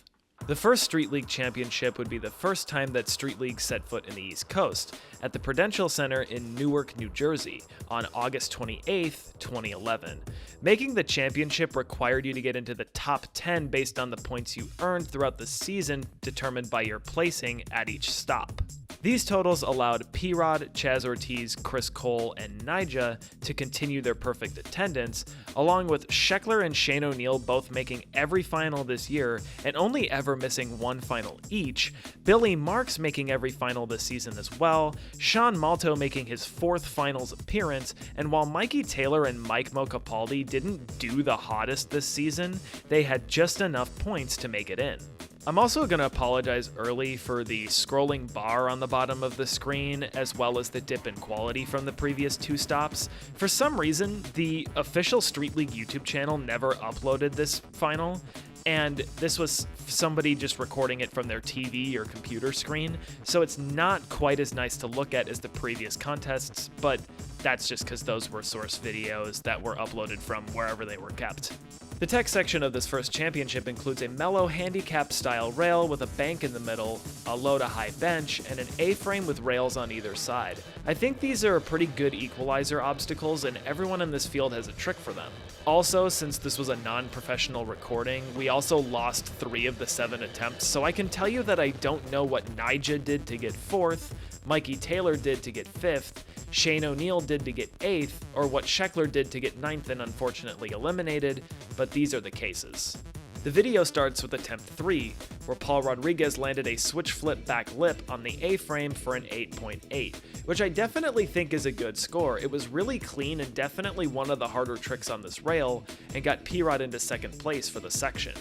The first Street League championship would be the first time that Street League set foot in the East Coast, at the Prudential Center in Newark, New Jersey, on August 28, 2011. Making the championship required you to get into the top 10 based on the points you earned throughout the season, determined by your placing at each stop. These totals allowed P-Rod, Chaz Ortiz, Chris Cole, and Nyjah to continue their perfect attendance, along with Sheckler and Shane O'Neill both making every final this year and only ever missing 1 final each, Billy Marks making every final this season as well, Sean Malto making his 4th finals appearance, and while Mikey Taylor and Mike Mocapaldi didn't do the hottest this season, they had just enough points to make it in. I'm also going to apologize early for the scrolling bar on the bottom of the screen, as well as the dip in quality from the previous 2 stops. For some reason, the official Street League YouTube channel never uploaded this final, and this was somebody just recording it from their TV or computer screen, so it's not quite as nice to look at as the previous contests, but that's just because those were source videos that were uploaded from wherever they were kept. The tech section of this first championship includes a mellow handicap-style rail with a bank in the middle, a low-to-high bench, and an A-frame with rails on either side. I think these are pretty good equalizer obstacles, and everyone in this field has a trick for them. Also, since this was a non-professional recording, we also lost 3 of the 7 attempts, so I can tell you that I don't know what Nyjah did to get 4th, Mikey Taylor did to get 5th, Shane O'Neill did to get 8th, or what Sheckler did to get 9th and unfortunately eliminated, but these are the cases. The video starts with attempt 3, where Paul Rodriguez landed a switch flip back lip on the A-frame for an 8.8, which I definitely think is a good score. It was really clean and definitely one of the harder tricks on this rail, and got P-Rod into 2nd place for the section.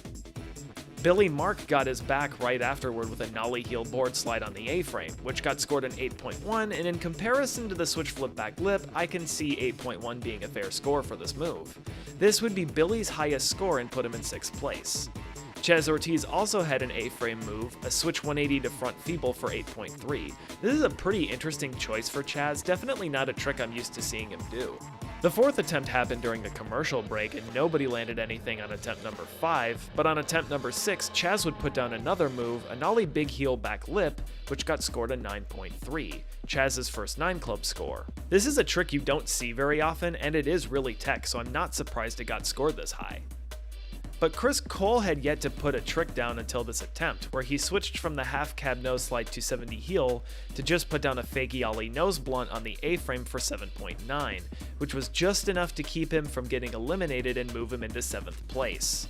Billy Mark got his back right afterward with a nollie heel board slide on the A-frame, which got scored an 8.1, and in comparison to the switch flip back lip, I can see 8.1 being a fair score for this move. This would be Billy's highest score and put him in 6th place. Chaz Ortiz also had an A-frame move, a switch 180 to front feeble for 8.3. This is a pretty interesting choice for Chaz, definitely not a trick I'm used to seeing him do. The 4th attempt happened during the commercial break and nobody landed anything on attempt number 5, but on attempt number 6, Chaz would put down another move, a nollie big heel back lip, which got scored a 9.3, Chaz's first 9 club score. This is a trick you don't see very often and it is really tech, so I'm not surprised it got scored this high. But Chris Cole had yet to put a trick down until this attempt, where he switched from the half cab nose slide 270 heel to just put down a fakie ollie nose blunt on the A-frame for 7.9, which was just enough to keep him from getting eliminated and move him into 7th place.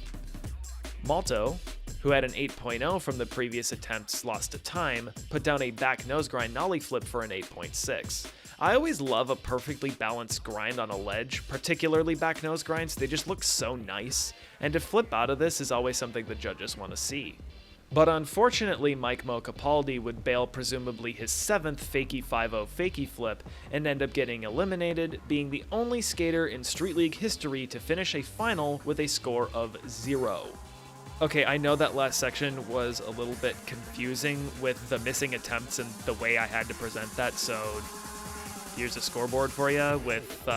Malto, who had an 8.0 from the previous attempts lost to time, put down a back nose grind nollie flip for an 8.6. I always love a perfectly balanced grind on a ledge, particularly back nose grinds. They just look so nice, and to flip out of this is always something the judges want to see. But unfortunately, Mike Mo Capaldi would bail presumably his 7th fakie 5-0 fakie flip and end up getting eliminated, being the only skater in Street League history to finish a final with a score of 0. Okay, I know that last section was a little bit confusing with the missing attempts and the way I had to present that, so here's a scoreboard for you with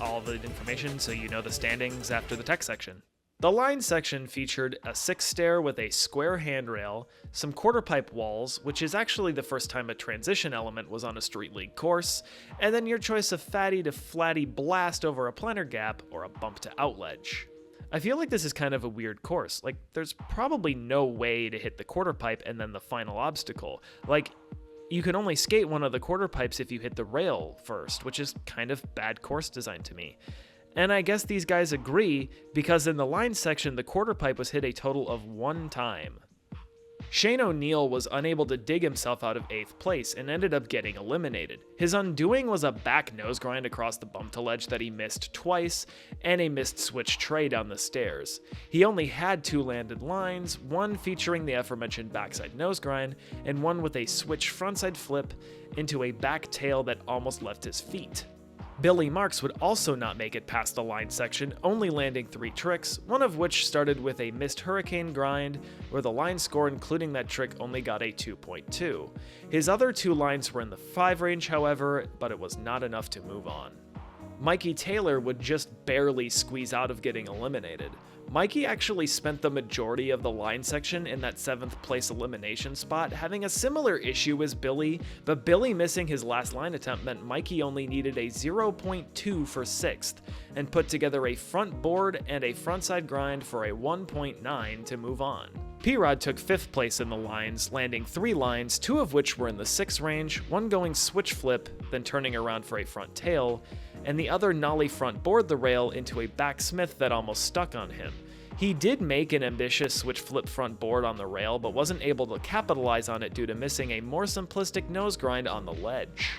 all the information so you know the standings after the tech section. The line section featured a 6-stair with a square handrail, some quarter pipe walls, which is actually the first time a transition element was on a Street League course, and then your choice of fatty to flatty blast over a plantar gap or a bump to outledge. I feel like this is kind of a weird course. Like, there's probably no way to hit the quarter pipe and then the final obstacle. Like, you can only skate one of the quarter pipes if you hit the rail first, which is kind of bad course design to me. And I guess these guys agree, because in the line section, the quarter pipe was hit a total of 1 time. Shane O'Neill was unable to dig himself out of 8th place and ended up getting eliminated. His undoing was a back nose grind across the bump to ledge that he missed twice, and a missed switch tray down the stairs. He only had 2 landed lines, one featuring the aforementioned backside nose grind, and one with a switch frontside flip into a back tail that almost left his feet. Billy Marks would also not make it past the line section, only landing 3 tricks, one of which started with a missed hurricane grind, where the line score including that trick only got a 2.2. His other 2 lines were in the 5 range, however, but it was not enough to move on. Mikey Taylor would just barely squeeze out of getting eliminated. Mikey actually spent the majority of the line section in that 7th place elimination spot, having a similar issue as Billy, but Billy missing his last line attempt meant Mikey only needed a 0.2 for 6th, and put together a front board and a frontside grind for a 1.9 to move on. P-Rod took 5th place in the lines, landing 3 lines, 2 of which were in the 6 range, one going switch flip, then turning around for a front tail, and the other nollie front board the rail into a back smith that almost stuck on him. He did make an ambitious switch flip front board on the rail, but wasn't able to capitalize on it due to missing a more simplistic nose grind on the ledge.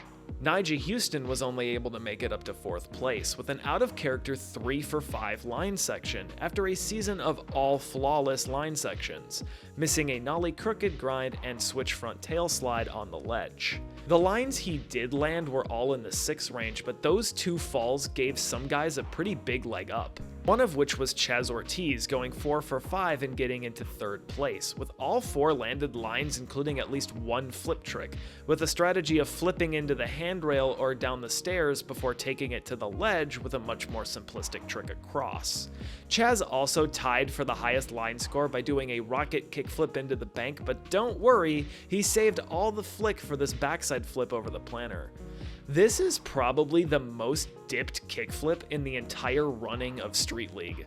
Nyjah Houston was only able to make it up to 4th place with an out-of-character 3 for 5 line section after a season of all flawless line sections, missing a nollie crooked grind and switch front tail slide on the ledge. The lines he did land were all in the 6 range, but those 2 falls gave some guys a pretty big leg up. one of which was Chaz Ortiz going 4 for 5 and getting into 3rd place, with all 4 landed lines including at least one flip trick, with a strategy of flipping into the handrail or down the stairs before taking it to the ledge with a much more simplistic trick across. Chaz also tied for the highest line score by doing a rocket kickflip into the bank, but don't worry, he saved all the flick for this backside flip over the planter. This is probably the most dipped kickflip in the entire running of Street League.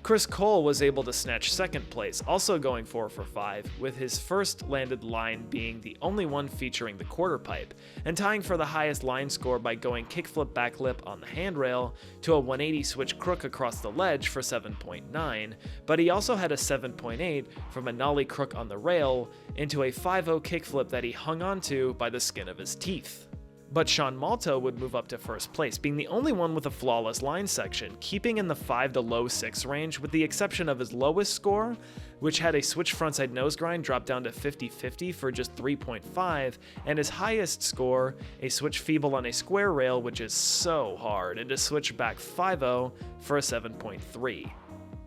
Chris Cole was able to snatch 2nd place, also going 4 for 5, with his first landed line being the only one featuring the quarter pipe, and tying for the highest line score by going kickflip backlip on the handrail to a 180 switch crook across the ledge for 7.9, but he also had a 7.8 from a nollie crook on the rail into a 5-0 kickflip that he hung onto by the skin of his teeth. But Sean Malto would move up to 1st place, being the only one with a flawless line section, keeping in the 5 to low 6 range with the exception of his lowest score, which had a switch frontside nose grind drop down to 50-50 for just 3.5, and his highest score, a switch feeble on a square rail, which is so hard, and a switch back 5-0 for a 7.3.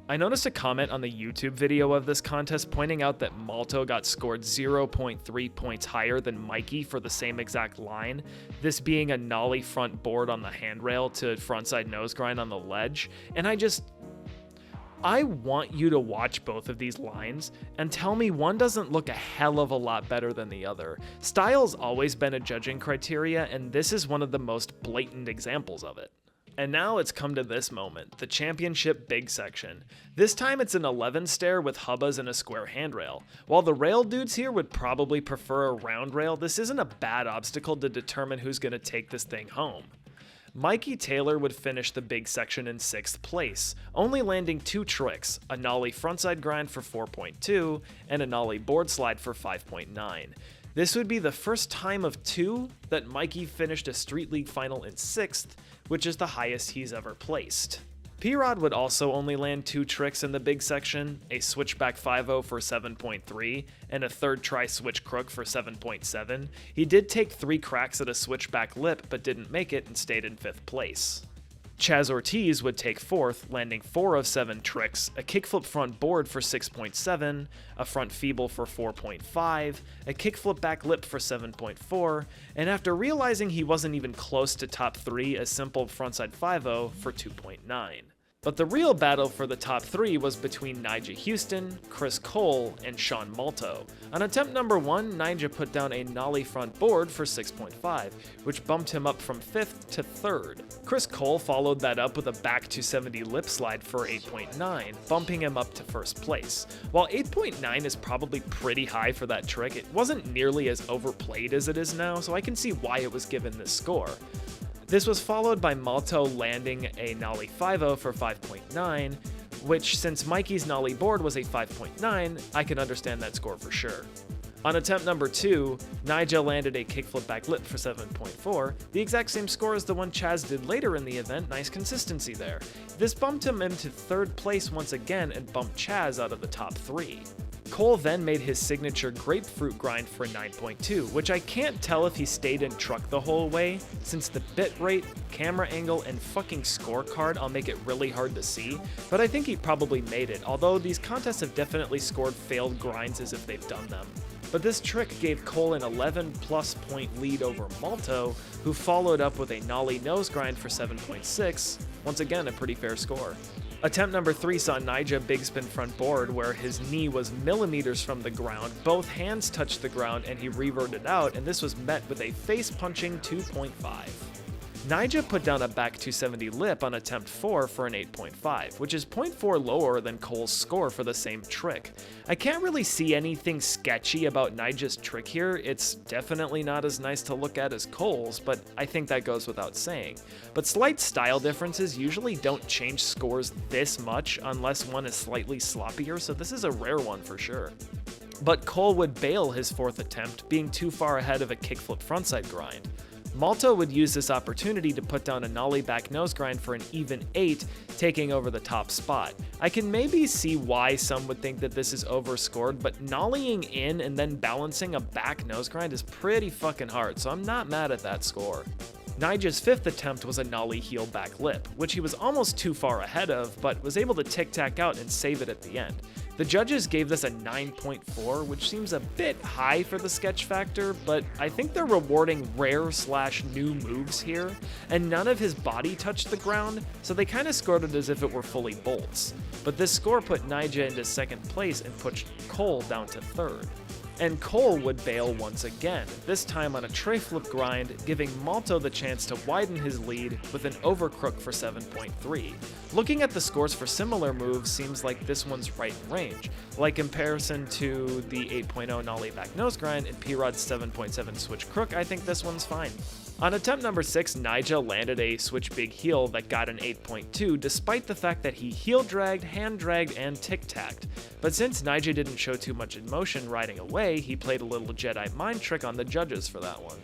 I noticed a comment on the YouTube video of this contest pointing out that Malto got scored 0.3 points higher than Mikey for the same exact line, this being a nollie front board on the handrail to frontside nose grind on the ledge, and I want you to watch both of these lines and tell me one doesn't look a hell of a lot better than the other. Style's always been a judging criteria, and this is one of the most blatant examples of it. And now it's come to this moment, the championship big section. This time it's an 11 stair with hubbas and a square handrail. While the rail dudes here would probably prefer a round rail, this isn't a bad obstacle to determine who's going to take this thing home. Mikey Taylor would finish the big section in 6th place, only landing 2 tricks, a nollie frontside grind for 4.2 and a nollie board slide for 5.9. This would be the first time of 2 that Mikey finished a Street League final in 6th, which is the highest he's ever placed. P-Rod would also only land 2 tricks in the big section, a switchback 5-0 for 7.3, and a 3rd try switch crook for 7.7. He did take 3 cracks at a switchback lip, but didn't make it and stayed in 5th place. Chaz Ortiz would take 4th, landing 4 of 7 tricks, a kickflip front board for 6.7, a front feeble for 4.5, a kickflip back lip for 7.4, and after realizing he wasn't even close to top 3, a simple frontside 5-0 for 2.9. But the real battle for the top 3 was between Nyjah Houston, Chris Cole, and Sean Malto. On attempt number 1, Nyjah put down a nollie front board for 6.5, which bumped him up from 5th to 3rd. Chris Cole followed that up with a back 270 lip slide for 8.9, bumping him up to 1st place. While 8.9 is probably pretty high for that trick, it wasn't nearly as overplayed as it is now, so I can see why it was given this score. This was followed by Malto landing a nollie 5-0 for 5.9, which since Mikey's nollie board was a 5.9, I can understand that score for sure. On attempt number 2, Nyjah landed a kickflip back lip for 7.4, the exact same score as the one Chaz did later in the event, nice consistency there. This bumped him into 3rd place once again and bumped Chaz out of the top 3. Cole then made his signature grapefruit grind for 9.2, which I can't tell if he stayed in truck the whole way, since the bitrate, camera angle, and fucking scorecard I'll make it really hard to see, but I think he probably made it, although these contests have definitely scored failed grinds as if they've done them. But this trick gave Cole an 11 plus point lead over Malto, who followed up with a nollie nose grind for 7.6, once again a pretty fair score. Attempt number 3 saw Nyjah big spin front board where his knee was millimeters from the ground, both hands touched the ground, and he reverted out, and this was met with a face-punching 2.5. Nyjah put down a back 270 lip on attempt 4 for an 8.5, which is 0.4 lower than Cole's score for the same trick. I can't really see anything sketchy about Nyjah's trick here. It's definitely not as nice to look at as Cole's, but I think that goes without saying. But slight style differences usually don't change scores this much unless one is slightly sloppier, so this is a rare one for sure. But Cole would bail his 4th attempt, being too far ahead of a kickflip frontside grind. Malto would use this opportunity to put down a nollie back nose grind for an even 8, taking over the top spot. I can maybe see why some would think that this is overscored, but nollieing in and then balancing a back nose grind is pretty fucking hard, so I'm not mad at that score. Naija's 5th attempt was a nollie heel back lip, which he was almost too far ahead of, but was able to tic-tac out and save it at the end. The judges gave this a 9.4, which seems a bit high for the sketch factor, but I think they're rewarding rare/new moves here, and none of his body touched the ground, so they kinda scored it as if it were fully bolts. But this score put Naija into 2nd place and pushed Cole down to 3rd. And Cole would bail once again, this time on a tray flip grind, giving Malto the chance to widen his lead with an overcrook for 7.3. Looking at the scores for similar moves seems like this one's right in range, like comparison to the 8.0 nollie back nose grind and P-Rod's 7.7 switch crook. I think this one's fine. On attempt number 6, Naija landed a switch big heel that got an 8.2 despite the fact that he heel dragged, hand dragged, and tic-tacked. But since Naija didn't show too much emotion riding away, he played a little Jedi mind trick on the judges for that one.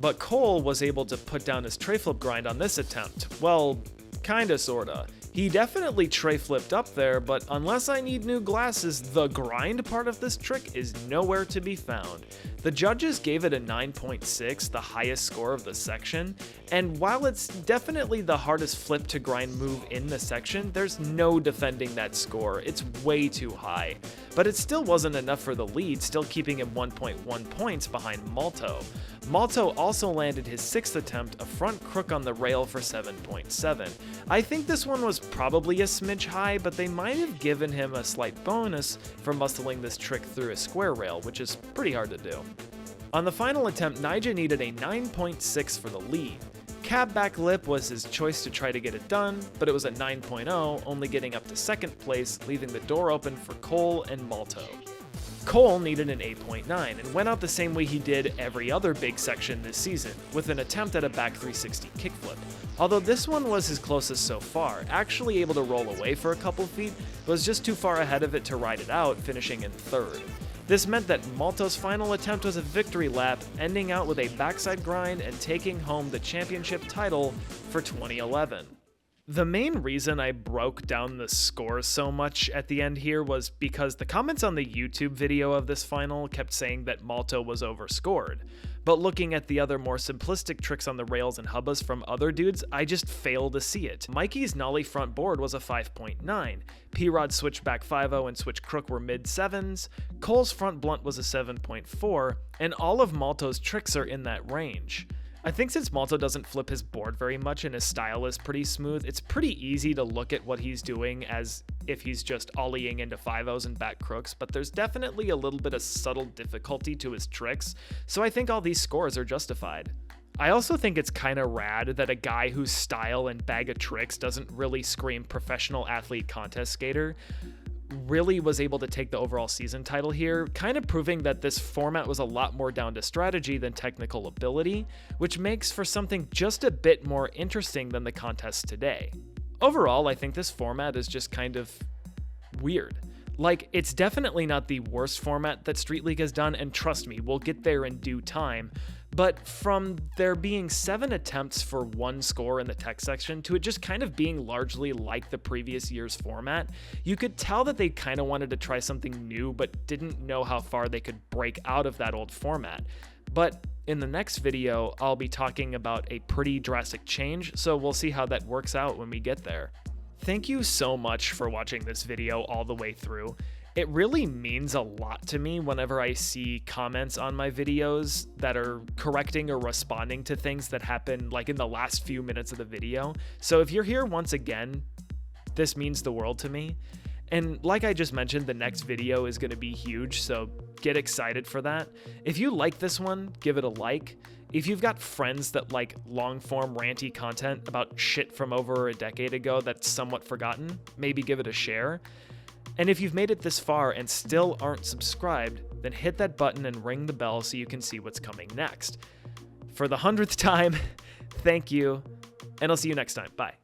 But Cole was able to put down his tray flip grind on this attempt. Well, kinda sorta. He definitely tray flipped up there, but unless I need new glasses, the grind part of this trick is nowhere to be found. The judges gave it a 9.6, the highest score of the section, and while it's definitely the hardest flip to grind move in the section, there's no defending that score. It's way too high. But it still wasn't enough for the lead, still keeping him 1.1 points behind Malto. Malto also landed his 6th attempt, a front crook on the rail for 7.7. I think this one was probably a smidge high, but they might have given him a slight bonus for muscling this trick through a square rail, which is pretty hard to do. On the final attempt, Naija needed a 9.6 for the lead. Cab back lip was his choice to try to get it done, but it was a 9.0, only getting up to 2nd place, leaving the door open for Cole and Malto. Cole needed an 8.9 and went out the same way he did every other big section this season, with an attempt at a back 360 kickflip. Although this one was his closest so far, actually able to roll away for a couple feet, but was just too far ahead of it to ride it out, finishing in 3rd. This meant that Malto's final attempt was a victory lap, ending out with a backside grind and taking home the championship title for 2011. The main reason I broke down the scores so much at the end here was because the comments on the YouTube video of this final kept saying that Malto was overscored. But looking at the other more simplistic tricks on the rails and hubbas from other dudes, I just fail to see it. Mikey's nollie front board was a 5.9, P-Rod's switchback 5.0 and switch crook were mid-7s, Cole's front blunt was a 7.4, and all of Malto's tricks are in that range. I think since Malto doesn't flip his board very much and his style is pretty smooth, it's pretty easy to look at what he's doing as if he's just ollieing into 5.0s and back crooks, but there's definitely a little bit of subtle difficulty to his tricks, so I think all these scores are justified. I also think it's kinda rad that a guy whose style and bag of tricks doesn't really scream professional athlete contest skater really was able to take the overall season title here, kind of proving that this format was a lot more down to strategy than technical ability, which makes for something just a bit more interesting than the contests today. Overall, I think this format is just kind of weird. Like, it's definitely not the worst format that Street League has done, and trust me, we'll get there in due time, but from there being 7 attempts for 1 score in the tech section to it just kind of being largely like the previous year's format, you could tell that they kind of wanted to try something new but didn't know how far they could break out of that old format. But in the next video, I'll be talking about a pretty drastic change, so we'll see how that works out when we get there. Thank you so much for watching this video all the way through. It really means a lot to me whenever I see comments on my videos that are correcting or responding to things that happen like in the last few minutes of the video. So if you're here once again, this means the world to me. And like I just mentioned, the next video is going to be huge, so get excited for that. If you like this one, give it a like. If you've got friends that like long-form ranty content about shit from over a decade ago that's somewhat forgotten, maybe give it a share. And if you've made it this far and still aren't subscribed, then hit that button and ring the bell so you can see what's coming next. For the 100th time, thank you, and I'll see you next time. Bye.